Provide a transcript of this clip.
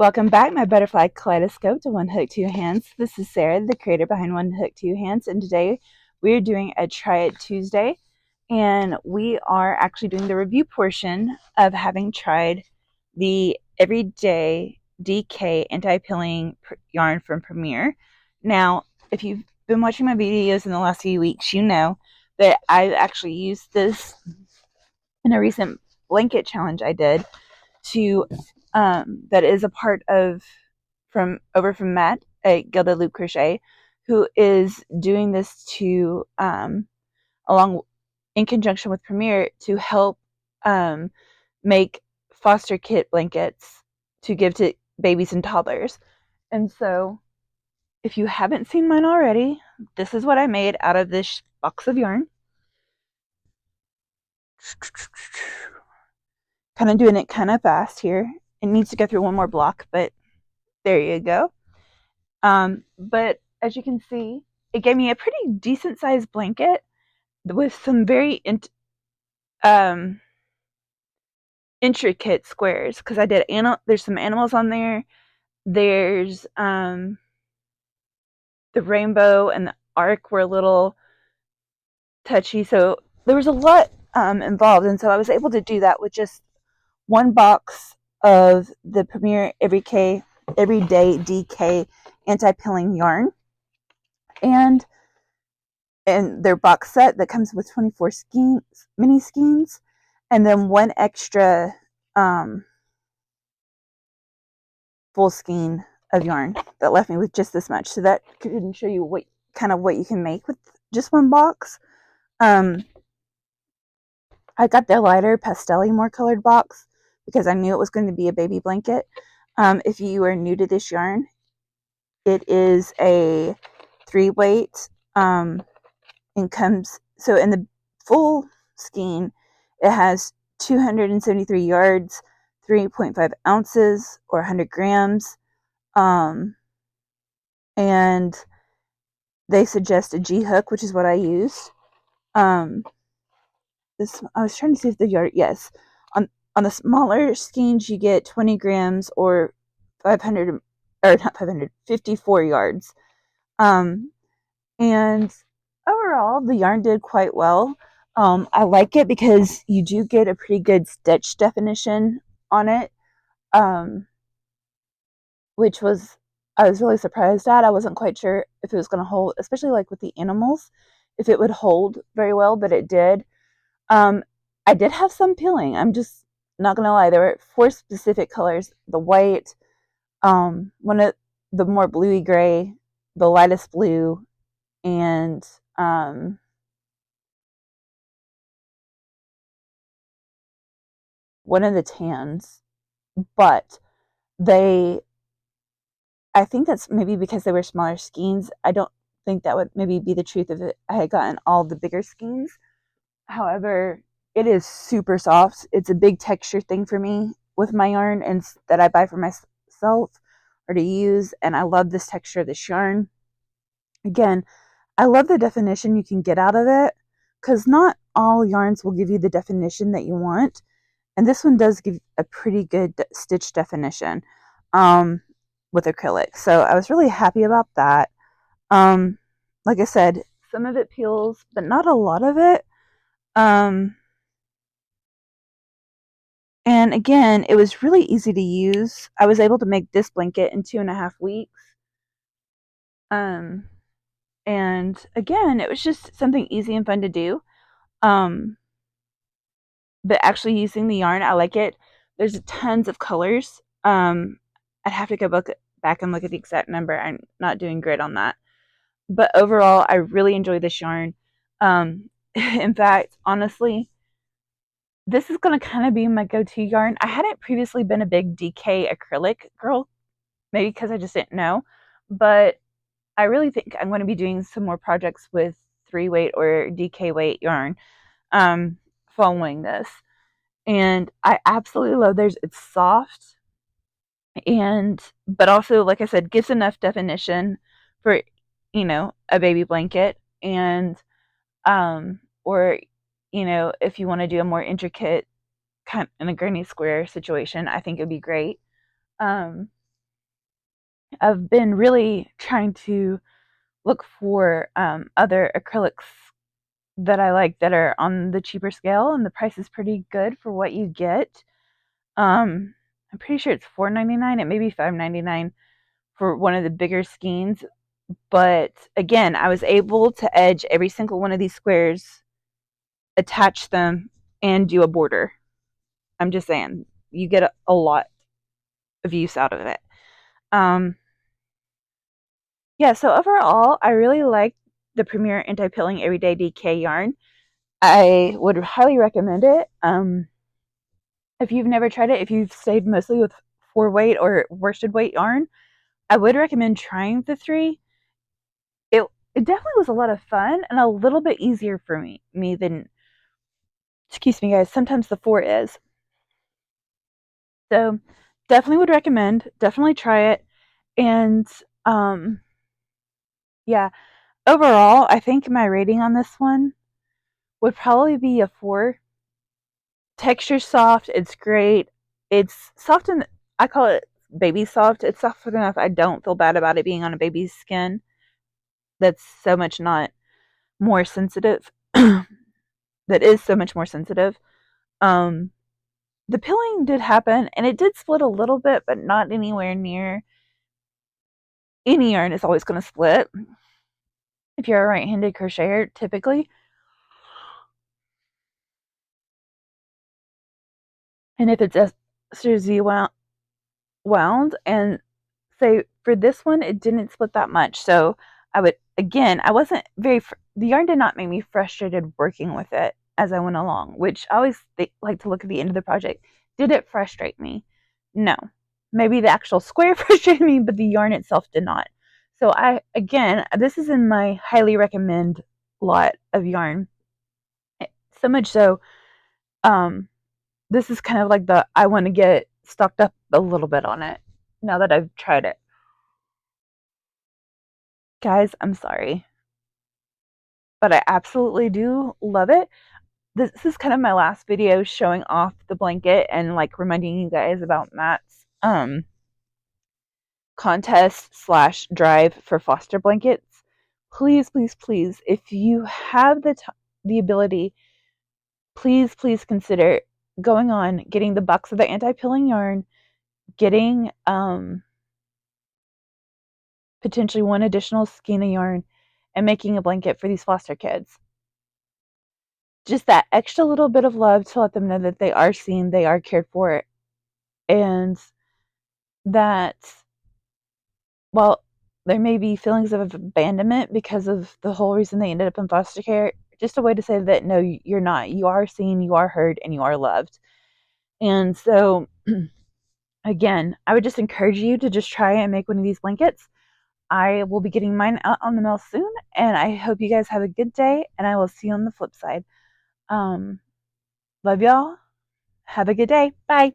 Welcome back, my butterfly kaleidoscope to One Hook, Two Hands. This is Sarah, the creator behind One Hook, Two Hands, and today we are doing a Try It Tuesday, and we are actually doing the review portion of having tried the Everyday DK Anti-Pilling yarn from Premier. Now, if you've been watching my videos in the last few weeks, you know that I've actually used this in a recent blanket challenge I did to that is a part of from Matt at Gilded Loop Crochet, who is doing this to along in conjunction with Premier to help make foster kit blankets to give to babies and toddlers. And so if you haven't seen mine already, this is what I made out of this box of yarn. Kind of doing it kind of fast here. It needs to go through one more block, but there you go. But as you can see, it gave me a pretty decent sized blanket with some very intricate squares because I did there's some animals on there. There's the rainbow and the arc were a little touchy, so there was a lot involved, and so I was able to do that with just one box of the Premier Everyday DK Anti-Pilling yarn, and their box set that comes with 24 mini skeins, and then one extra full skein of yarn that left me with just this much. So that can show you what you can make with just one box. I got the lighter pastel more colored box because I knew it was going to be a baby blanket. If you are new to this yarn, it is a 3-weight and comes, so in the full skein it has 273 yards, 3.5 ounces or 100 grams, and they suggest a G hook, which is what I used. This, I was trying to see if the yard, yes, on the smaller skeins you get 20 grams or 500, or not 500, 54 yards. And overall, the yarn did quite well. I like it because you do get a pretty good stitch definition on it, which I was really surprised at. I wasn't quite sure if it was going to hold, especially like with the animals, if it would hold very well, but it did. I did have some peeling. I'm just not going to lie. There were 4 specific colors: the white, one of the more bluey gray, the lightest blue, and one of the tans. But I think that's maybe because they were smaller skeins. I don't think that would maybe be the truth if I had gotten all the bigger skeins. However, it is super soft. It's a big texture thing for me with my yarn and that I buy for myself or to use, and I love this texture of this yarn. Again, I love the definition you can get out of it because not all yarns will give you the definition that you want, and this one does give a pretty good stitch definition with acrylic. So I was really happy about that. Like I said, some of it peels, but not a lot of it. And again, it was really easy to use. I was able to make this blanket in 2.5 weeks. And again, it was just something easy and fun to do. But actually using the yarn, I like it. There's tons of colors. I'd have to go back and look at the exact number. I'm not doing grid on that. But overall, I really enjoy this yarn. In fact, honestly, this is going to kind of be my go-to yarn. I hadn't previously been a big DK acrylic girl, maybe because I just didn't know. But I really think I'm going to be doing some more projects with 3-weight or DK weight yarn following this. And I absolutely love theirs. It's soft, but also, like I said, gives enough definition for, a baby blanket, and or if you want to do a more intricate kind in a granny square situation, I think it'd be great. I've been really trying to look for other acrylics that I like that are on the cheaper scale, and the price is pretty good for what you get. I'm pretty sure it's $4.99. It may be $5.99 for one of the bigger skeins. But again, I was able to edge every single one of these squares, attach them, and do a border. I'm just saying, you get a lot of use out of it. Yeah, so overall, I really like the Premier Antipilling Everyday DK yarn. I would highly recommend it. If you've never tried it, if you've stayed mostly with 4-weight or worsted weight yarn, I would recommend trying the 3. It it definitely was a lot of fun and a little bit easier for me than, excuse me guys, sometimes the 4 is. So definitely would recommend, definitely try it. And yeah, overall, I think my rating on this one would probably be a 4. Texture's soft, it's great. It's soft, and I call it baby soft. It's soft enough I don't feel bad about it being on a baby's skin that's so much not more sensitive. That is so much more sensitive. Um, the pilling did happen, and it did split a little bit, but not anywhere near. Any yarn is always going to split if you're a right-handed crocheter, typically. And if it's SZ wound, and say for this one, it didn't split that much. So I would, again, I wasn't very, the yarn did not make me frustrated working with it as I went along, which I always like to look at the end of the project. Did it frustrate me? No. Maybe the actual square frustrated me, but the yarn itself did not. So again, this is in my highly recommend lot of yarn. So much so, this is kind of like the, I want to get stocked up a little bit on it now that I've tried it. Guys, I'm sorry, but I absolutely do love it. This is kind of my last video showing off the blanket and like reminding you guys about Matt's contest slash drive for foster blankets. Please, please, please, if you have the ability, please consider going on, getting the box of the anti-pilling yarn, getting potentially one additional skein of yarn, and making a blanket for these foster kids. Just that extra little bit of love to let them know that they are seen, they are cared for, and that while there may be feelings of abandonment because of the whole reason they ended up in foster care, just a way to say that no, you're not. You are seen, you are heard, and you are loved. And so, again, I would just encourage you to just try and make one of these blankets. I will be getting mine out on the mail soon, and I hope you guys have a good day, and I will see you on the flip side. Love y'all. Have a good day. Bye.